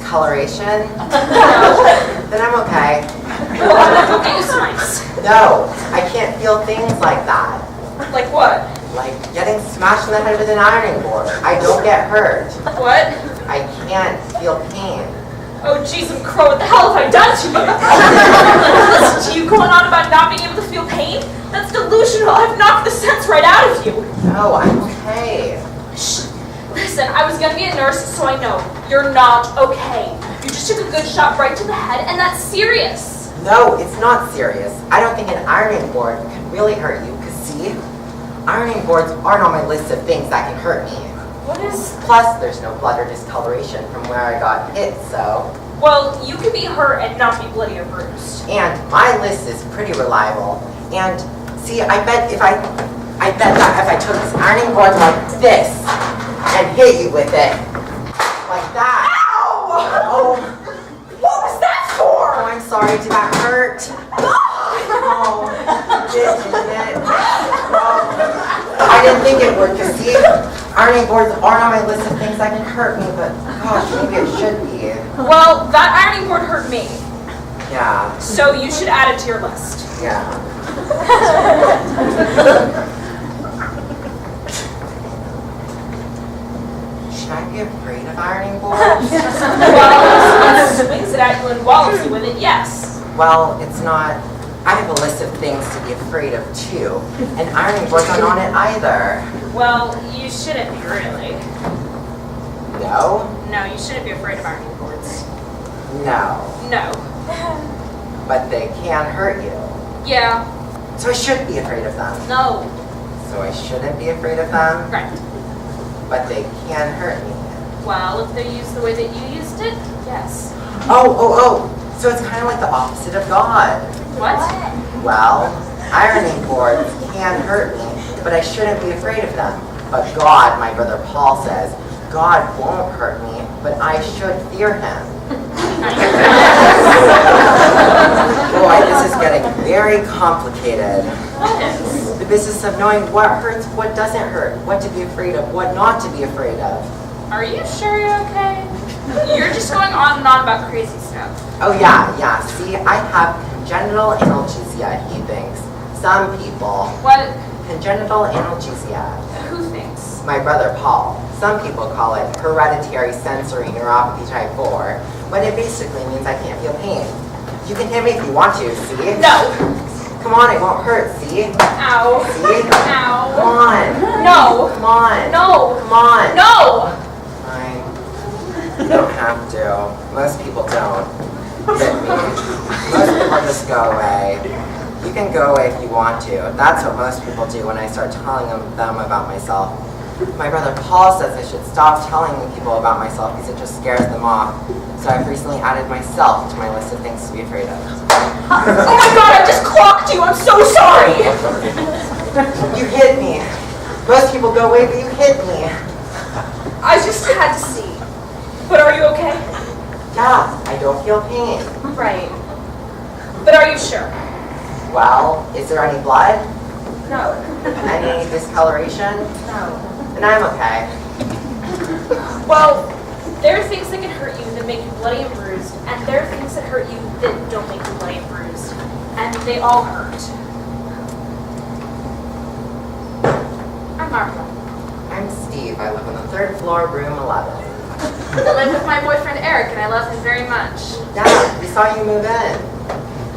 discoloration? No. Then I'm okay. Go get you some ice. No, I can't feel things like that. Like what? Like getting smashed in the head with an ironing board. I don't get hurt. What? I can't feel pain. Oh, jeez, and Crow, what the hell have I done to you? Listen to you going on about not being able to feel pain? That's delusional. I've knocked the sense right out of you. No, I'm okay. Shh. Listen, I was gonna be a nurse, so I know. You're not okay. You just took a good shot right to the head, and that's serious. No, it's not serious. I don't think an ironing board could really hurt you, because see, ironing boards aren't on my list of things that can hurt me. What is... Plus, there's no blood or discoloration from where I got hit, so... Well, you can be hurt and not be bloody or bruised. And my list is pretty reliable. And see, I bet that if I took this ironing board like this and hit you with it, like that. Ow! Oh, What was that for? oh, I'm sorry, did that hurt? Oh, it did, didn't it? Oh, I didn't think it would, because see, ironing boards aren't on my list of things that can hurt me, but gosh, maybe it should be. Well, that ironing board hurt me, Yeah, so you should add it to your list. yeah. Should I be afraid of ironing boards? Well, if someone swings it at you and wallops you with it, yes. Well, it's not. I have a list of things to be afraid of too, and ironing boards aren't on it either. Well, you shouldn't be, really. No? No, you shouldn't be afraid of ironing boards. No. No. But they can hurt you. Yeah. So I should be afraid of them. No. So I shouldn't be afraid of them, Right. but they can hurt me. Well, if they're used the way that you used it, yes. Oh. So it's kind of like the opposite of God. What? Well, ironing boards can hurt me, but I shouldn't be afraid of them. But God, my brother Paul says, God won't hurt me, but I should fear him. Boy, this is getting very complicated. What is? The business of knowing what hurts, what doesn't hurt, what to be afraid of, what not to be afraid of. Are you sure you're okay? You're just going on and on about crazy stuff. Oh yeah. See, I have congenital analgesia, he thinks. Some people. What? Congenital analgesia. Who thinks? My brother Paul. Some people call it hereditary sensory neuropathy type 4, but it basically means I can't feel pain. You can hit me if you want to, see? No. Come on, it won't hurt, see? Ow. See? Come Ow. on. No. Come on. No. Come on. No. Fine. You don't have to. Most people don't hit me. Most people just go away. You can go away if you want to. That's what most people do when I start telling them about myself. My brother Paul says I should stop telling people about myself because it just scares them off. So I've recently added myself to my list of things to be afraid of. Oh my God, I just clocked you. I'm so sorry. You hit me. Most people go away, but you hit me. I just had to see. But are you okay? Yeah, I don't feel pain. Right. But are you sure? Well, is there any blood? No. Any discoloration? No. Then I'm okay. Well, there are things that can hurt you that make you bloody and bruised, and there are things that hurt you that don't make you bloody and bruised. And they all hurt. I'm Martha. I'm Steve. I live on the 3rd floor, room 11. I live with my boyfriend Eric, and I love him very much. Yeah, we saw you move in.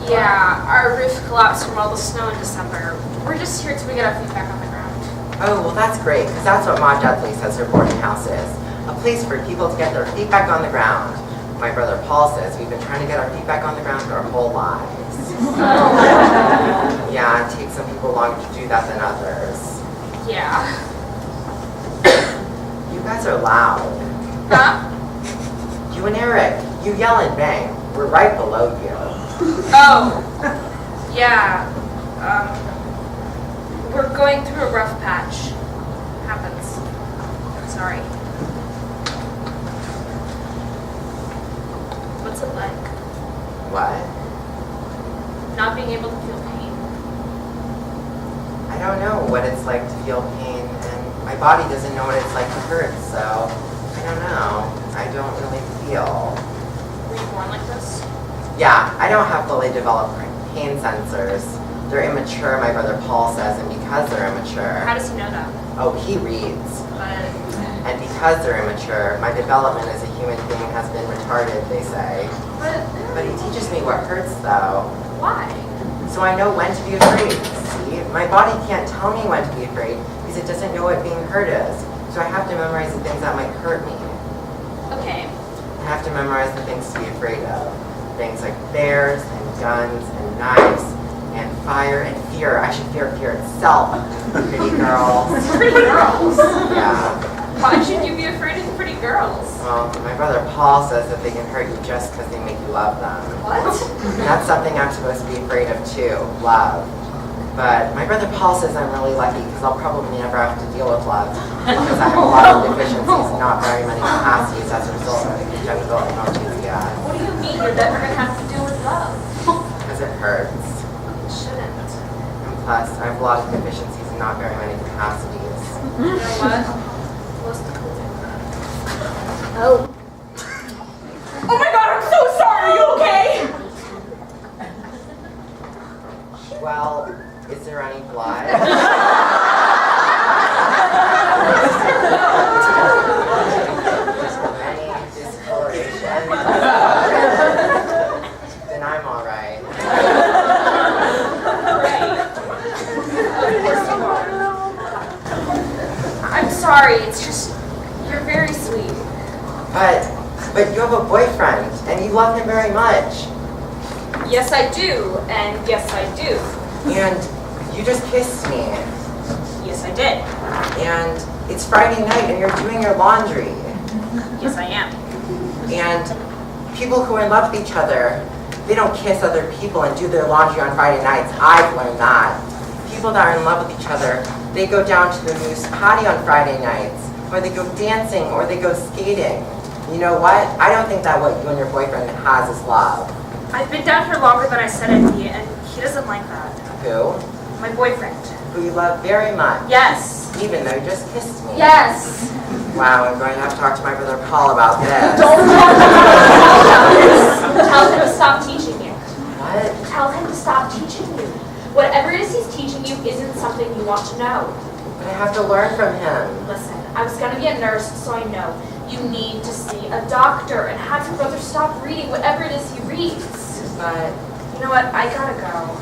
Yeah, our roof collapsed from all the snow in December. We're just here till we get our feet back on the ground. Oh, well that's great, because that's what Ma Dudley says her boarding house is. A place for people to get their feet back on the ground. My brother Paul says we've been trying to get our feet back on the ground our whole lives. Yeah, it takes some people longer to do that than others. Yeah. You guys are loud. Huh? You and Eric, you yell and bang. We're right below you. Oh. Yeah. We're going through a rough patch. Happens. Sorry. What's it like? What? Not being able to feel pain. I don't know what it's like to feel pain, and my body doesn't know what it's like to hurt, so I don't know. I don't really feel. were born like this? Yeah, I don't have fully developed pain sensors. They're immature, my brother Paul says, and because they're immature... How does he know that? Oh, he reads. But... And because they're immature, my development as a human being has been retarded, they say. But he teaches me what hurts, though. Why? So I know when to be afraid. See? My body can't tell me when to be afraid because it doesn't know what being hurt is. So I have to memorize the things that might hurt me. Okay. I have to memorize the things to be afraid of. Things like bears and guns and knives and fire and fear. I should fear fear itself. Pretty girls. Pretty girls? Yeah. Why should you be afraid of pretty girls? Well, my brother Paul says that they can hurt you just because they make you love them. What? And that's something I'm supposed to be afraid of too, love. But my brother Paul says I'm really lucky because I'll probably never have to deal with love because I have a lot of deficiencies, not very many capacities as a result of congenital analgesia. What do you mean you're never going to have to deal with love? Because it hurts. It shouldn't. And plus, I have a lot of deficiencies and not very many capacities. You know what? Most people do that. Oh. Oh my god, I'm so sorry! Are you okay? Well, is there any blood? Any discoloration? Then I'm alright. I'm sorry, it's just, you're very sweet. But you have a boyfriend, and you love him very much. Yes, I do, and yes, I do. And you just kissed me. Yes, I did. And it's Friday night, and you're doing your laundry. Yes, I am. And people who are in love with each other, they don't kiss other people and do their laundry on Friday nights. I've learned that. People that are in love with each other, they go down to the Moose Patty on Friday nights, or they go dancing, or they go skating. You know what? I don't think that what you and your boyfriend has is love. I've been down here longer than I said I'd be, and he doesn't like that. Who? My boyfriend. Who you love very much. Yes. Even though you just kissed me. Yes. Wow, I'm going to have to talk to my brother Paul about this. Don't talk about this. Tell him to stop teaching you. What? Tell him to stop teaching you. Whatever it is he's teaching you isn't something you want to know. But I have to learn from him. Listen, I was going to be a nurse, so I know. You need to see a doctor and have your brother stop reading whatever it is he reads. But, You know what? I gotta go.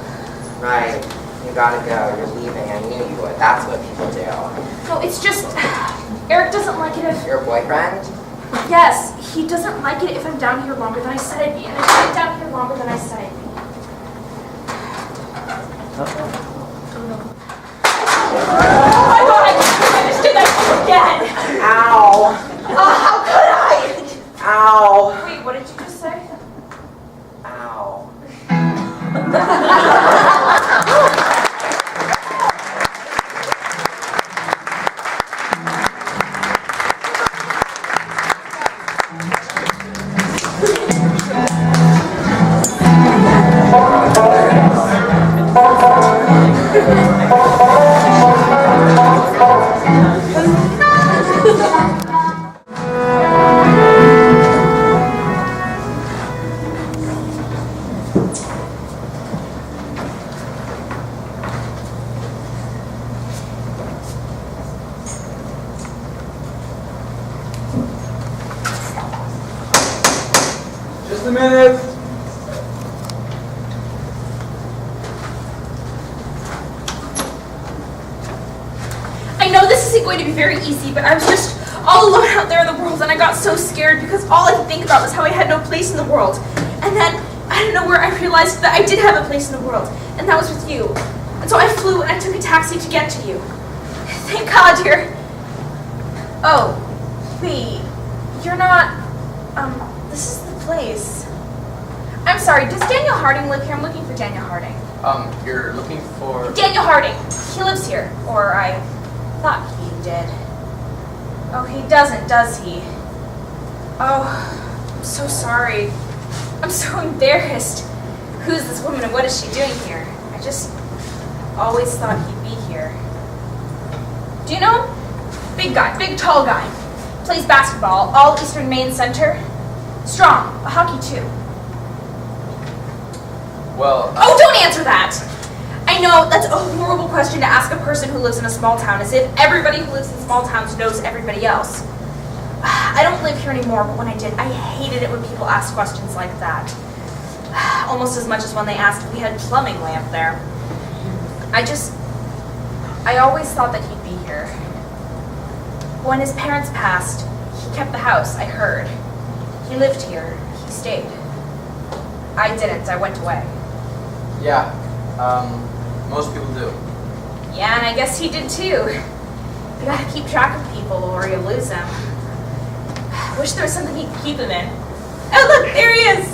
right, you gotta go. You're leaving. I knew you would. That's what people do. No, it's just, Eric doesn't like it if, Your boyfriend? yes, he doesn't like it if I'm down here longer than I said I'd be, and I've been down here longer than I said I'd be. Oh my god, I just did that again! Ow! How could I? Ow! Wait, what did you just say? Ow. Just a minute. I know this isn't going to be very easy, but I was just all alone out there in the world, and I got so scared because all I could think about was how I had no place in the world. And then, I don't know where I realized that I did have a place in the world, and that was with you. And so I flew and I took a taxi to get to you. Thank God you're... Oh, wait, you're not... this is the place. I'm sorry, does Daniel Harding live here? I'm looking for Daniel Harding. You're looking for... Daniel Harding. He lives here. Or I thought he did. Oh, he doesn't, does he? Oh, I'm so sorry. I'm so embarrassed. Who's this woman and what is she doing here? I just always thought he'd be here. Do you know? Big guy, big tall guy. Plays basketball, all Eastern Maine Center. Strong, but hockey too. Well, Oh, don't answer that! I know, that's a horrible question to ask a person who lives in a small town, as if everybody who lives in small towns knows everybody else. I don't live here anymore, but when I did, I hated it when people asked questions like that. Almost as much as when they asked if we had plumbing lamp there. I always thought that he'd be here. When his parents passed, he kept the house, I heard. He lived here, he stayed. I didn't, I went away. yeah, most people do. Yeah, and I guess he did too. You gotta keep track of people or you lose them. Wish there was something he could keep him in. Oh look, there he is!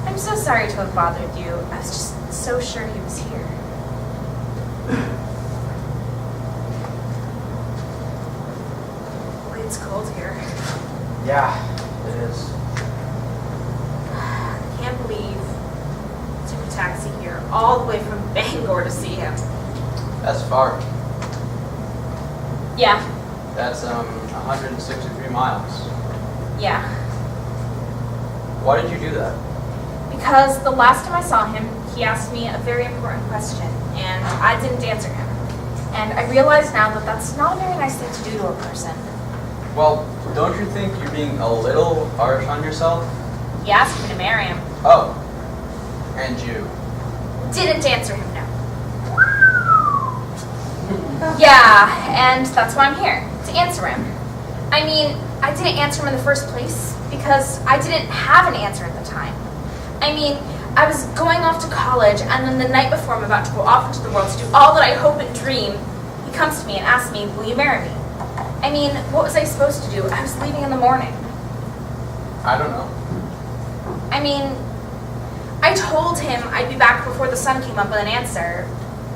I'm so sorry to have bothered you. I was just so sure he was here. Boy, it's cold here. Yeah, it is. I can't believe I took a taxi here all the way from Bangor to see him. That's far. Yeah, That's 163 miles. yeah. Why did you do that? Because the last time I saw him, he asked me a very important question, and I didn't answer him. And I realize now that that's not a very nice thing to do to a person. Well, don't you think you're being a little harsh on yourself? He asked me to marry him. Oh, and you. Didn't answer him, no. Yeah, and that's why I'm here, to answer him. I mean, I didn't answer him in the first place because I didn't have an answer at the time. I mean, I was going off to college, and then the night before I'm about to go off into the world to do all that I hope and dream, he comes to me and asks me, will you marry me? I mean, what was I supposed to do? I was leaving in the morning. I don't know. I mean, I told him I'd be back before the sun came up with an answer,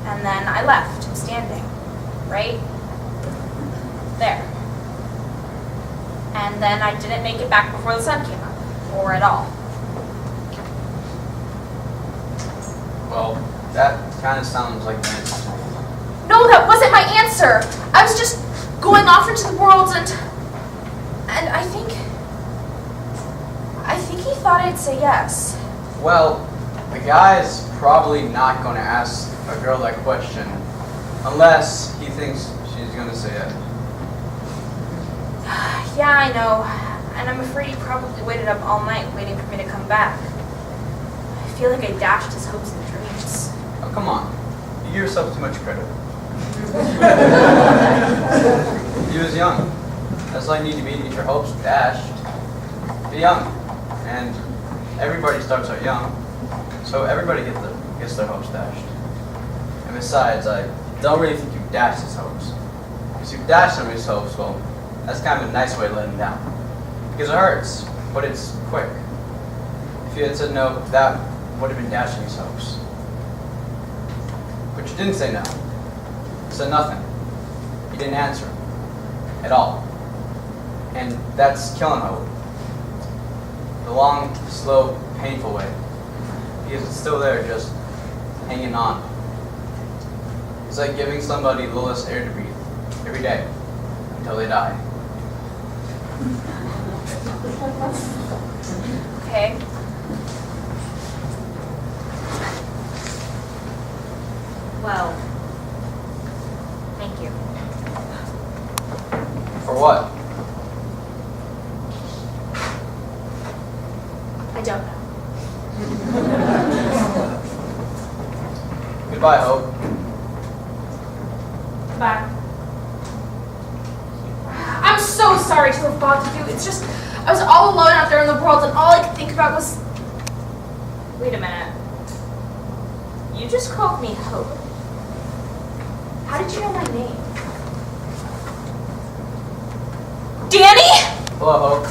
and then I left him standing, right there. And then I didn't make it back before the sun came up, or at all. Well, that kind of sounds like the answer. No, that wasn't my answer. I was just going off into the world, and I think he thought I'd say yes. Well, the guy's probably not going to ask a girl that question unless he thinks she's going to say it. Yeah, I know, and I'm afraid he probably waited up all night waiting for me to come back. I feel like I dashed his hopes and dreams. Oh, come on. You give yourself too much credit. He was young. That's all you need to be to get your hopes dashed. Be young. And everybody starts out young. So everybody gets their hopes dashed. And besides, I don't really think you dashed his hopes. Because you dashed somebody's hopes, well, that's kind of a nice way to let him down. Because it hurts, but it's quick. If you had said no, that would have been dashing his hopes. But you didn't say no. You said nothing. You didn't answer at all. And that's killing hope. The long, slow, painful way. Because it's still there, just hanging on. It's like giving somebody a little less air to breathe every day until they die. Okay. Well, thank you. For what? I don't know. Goodbye, Hope. Bye. I'm so sorry to have bothered you. It's just, I was all alone out there in the world, and all I could think about was... Wait a minute. You just called me Hope. How did you know my name? Danny? Hello, Hope.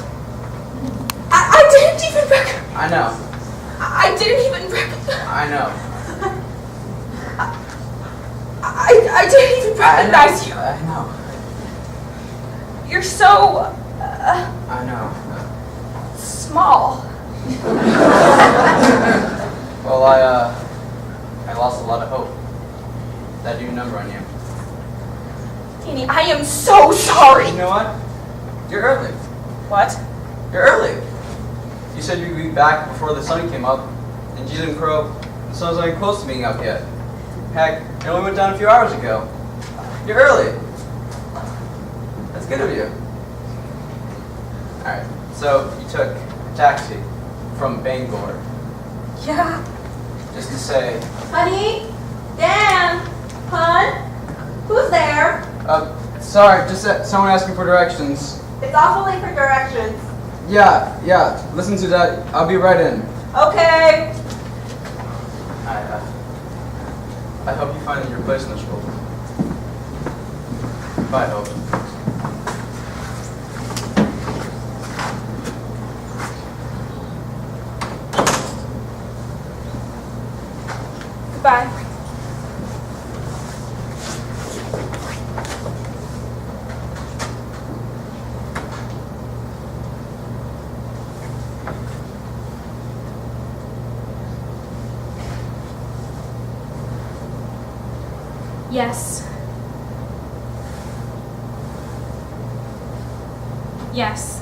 I didn't even recognize... I know. I didn't even recognize... I know. I didn't even recognize you. I know. You're so... I know. small. Well, I lost a lot of hope. That new number on you. Danny, I am so sorry. You know what? You're early. What? You're early. You said you'd be back before the sun came up, and you didn't crow. The sun's not even close to being out yet. Heck, it only went down a few hours ago. You're early. That's good of you. Alright, so you took a taxi from Bangor Yeah. just to say, Honey? Dan? Hun? Who's there? sorry, just someone asking for directions. It's awful late for directions. Yeah, listen to that. I'll be right in. Okay. I hope you find your place in this world. Bye, Hope. Goodbye. Yes. Yes.